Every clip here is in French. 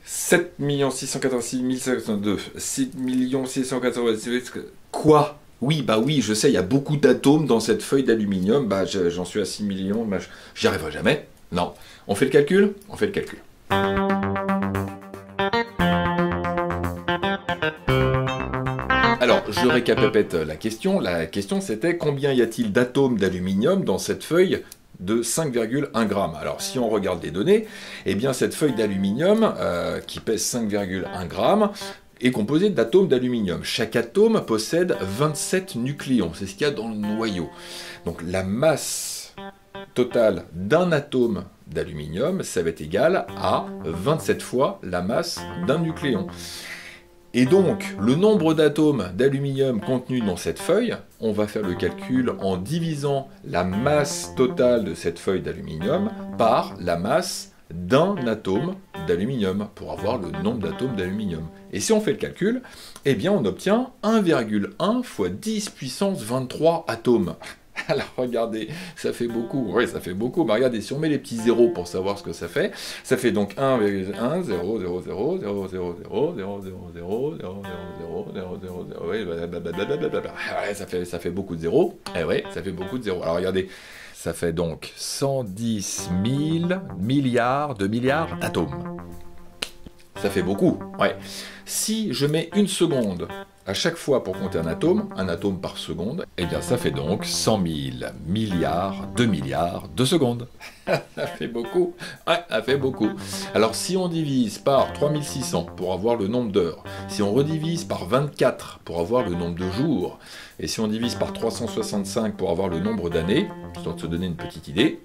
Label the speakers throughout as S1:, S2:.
S1: 7 686 502, 6 686... Quoi? Oui, bah oui, je sais, il y a beaucoup d'atomes dans cette feuille d'aluminium. Bah, j'en suis à 6 millions, bah, j'y arriverai jamais. Non. On fait le calcul? On fait le calcul. Alors, je récapépète la question. La question, c'était combien y a-t-il d'atomes d'aluminium dans cette feuille de 5,1 grammes. Alors, si on regarde les données, eh bien, cette feuille d'aluminium, qui pèse 5,1 grammes, est composée d'atomes d'aluminium. Chaque atome possède 27 nucléons. C'est ce qu'il y a dans le noyau. Donc, la masse totale d'un atome d'aluminium, ça va être égal à 27 fois la masse d'un nucléon. Et donc, le nombre d'atomes d'aluminium contenus dans cette feuille, on va faire le calcul en divisant la masse totale de cette feuille d'aluminium par la masse d'un atome d'aluminium, pour avoir le nombre d'atomes d'aluminium. Et si on fait le calcul, eh bien on obtient 1,1 fois 10 puissance 23 atomes. Alors regardez, ça fait beaucoup, oui ça fait beaucoup, mais regardez, si on met les petits zéros pour savoir ce que ça fait donc 1,1, 0, 0, 0, 0, 0, 0, 0, 0, 0, 0, 0, 0, 0, 0, 0, oui, ça fait beaucoup de zéros, eh ouais, ça fait beaucoup de zéros. Alors regardez, ça fait donc 110 000 milliards d'atomes. Ça fait beaucoup, ouais. Si je mets une seconde à chaque fois pour compter un atome par seconde, eh bien ça fait donc 100 000 milliards de secondes. Ça fait beaucoup, ouais, ça fait beaucoup. Alors si on divise par 3600 pour avoir le nombre d'heures, si on redivise par 24 pour avoir le nombre de jours, et si on divise par 365 pour avoir le nombre d'années, histoire de se donner une petite idée,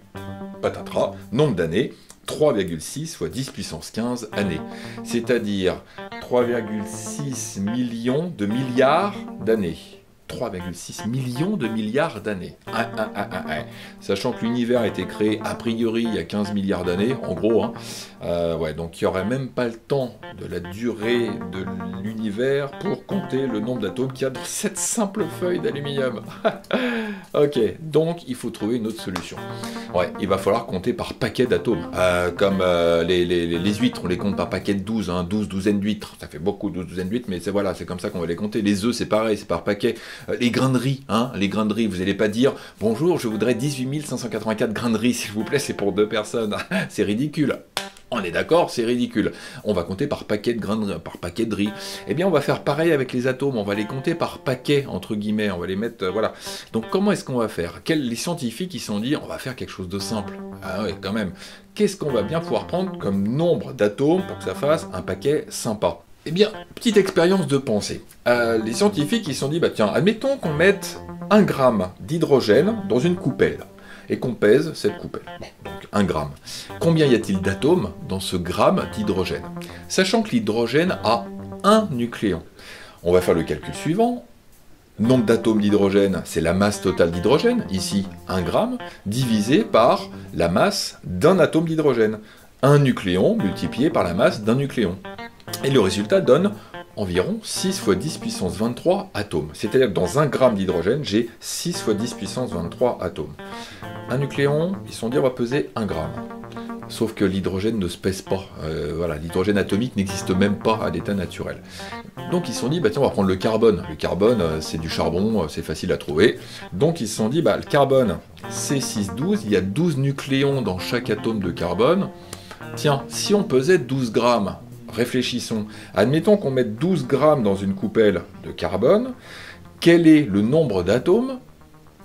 S1: patatras, nombre d'années, 3,6 fois 10 puissance 15 années. C'est-à-dire 3,6 millions de milliards d'années. 3,6 millions de milliards d'années. Sachant que l'univers a été créé a priori il y a 15 milliards d'années, en gros. Hein. Ouais, donc il n'y aurait même pas le temps de la durée de l'univers pour compter le nombre d'atomes qu'il y a dans cette simple feuille d'aluminium. Ok, donc il faut trouver une autre solution. Ouais, il va falloir compter par paquet d'atomes. Comme les huîtres, on les compte par paquet de 12, hein, 12 douzaines d'huîtres. Ça fait beaucoup, 12 douzaines d'huîtres, mais voilà, c'est comme ça qu'on va les compter. Les œufs, c'est pareil, c'est par paquet. Les grains de riz, hein, les grains de riz, vous n'allez pas dire « Bonjour, je voudrais 18 584 grains de riz, s'il vous plaît, c'est pour 2 personnes. » C'est ridicule. On est d'accord, c'est ridicule. On va compter par paquet de grains de riz, par paquet de riz. Eh bien, on va faire pareil avec les atomes. On va les compter par paquet, entre guillemets. On va les mettre, voilà. Donc, comment est-ce qu'on va faire? Les scientifiques, ils se sont dit, on va faire quelque chose de simple. Ah ouais, quand même. Qu'est-ce qu'on va bien pouvoir prendre comme nombre d'atomes pour que ça fasse un paquet sympa? Eh bien, petite expérience de pensée. Les scientifiques, ils se sont dit, bah tiens, admettons qu'on mette 1 gramme d'hydrogène dans une coupelle et qu'on pèse cette coupelle. Bon, donc 1 gramme. Combien y a-t-il d'atomes dans ce gramme d'hydrogène? Sachant que l'hydrogène a un nucléon. On va faire le calcul suivant. Nombre d'atomes d'hydrogène, c'est la masse totale d'hydrogène, ici 1 gramme, divisé par la masse d'un atome d'hydrogène. Un nucléon multiplié par la masse d'un nucléon. Et le résultat donne environ 6 fois 10 puissance 23 atomes. C'est-à-dire que dans 1 gramme d'hydrogène, j'ai 6 fois 10 puissance 23 atomes. Un nucléon, ils se sont dit on va peser 1 gramme. Sauf que l'hydrogène ne se pèse pas. Voilà, l'hydrogène atomique n'existe même pas à l'état naturel. Donc ils se sont dit, bah tiens, on va prendre le carbone. Le carbone, c'est du charbon, c'est facile à trouver. Donc ils se sont dit, bah le carbone, c'est 6,12. Il y a 12 nucléons dans chaque atome de carbone. Tiens, si on pesait 12 grammes, réfléchissons. Admettons qu'on mette 12 grammes dans une coupelle de carbone. Quel est le nombre d'atomes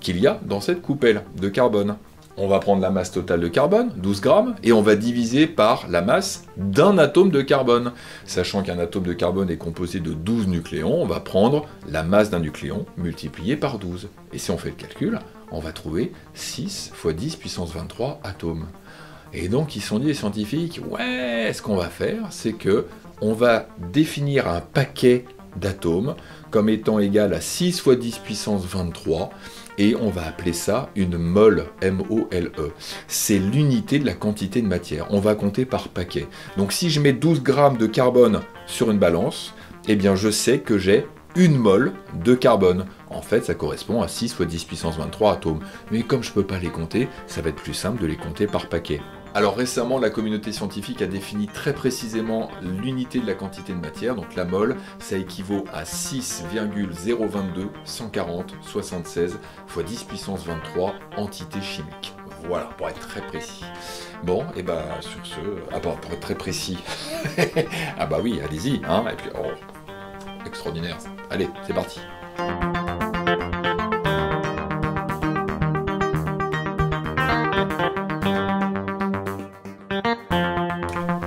S1: qu'il y a dans cette coupelle de carbone? On va prendre la masse totale de carbone, 12 grammes, et on va diviser par la masse d'un atome de carbone. Sachant qu'un atome de carbone est composé de 12 nucléons, on va prendre la masse d'un nucléon multiplié par 12. Et si on fait le calcul, on va trouver 6 fois 10 puissance 23 atomes. Et donc ils se sont dit, les scientifiques, ouais, ce qu'on va faire, c'est que on va définir un paquet d'atomes comme étant égal à 6 fois 10 puissance 23, et on va appeler ça une mole, M-O-L-E. C'est l'unité de la quantité de matière. On va compter par paquet. Donc si je mets 12 grammes de carbone sur une balance, eh bien je sais que j'ai une mole de carbone. En fait, ça correspond à 6 fois 10 puissance 23 atomes. Mais comme je ne peux pas les compter, ça va être plus simple de les compter par paquet. Alors récemment, la communauté scientifique a défini très précisément l'unité de la quantité de matière, donc la mole, ça équivaut à 6,022 140 76 x 10 puissance 23 entités chimiques. Voilà, pour être très précis. Bon, et bah sur ce, pour être très précis, ah bah oui, allez-y, hein, et puis, oh, extraordinaire, ça. Allez, c'est parti.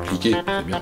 S1: Cliquez, c'est bien.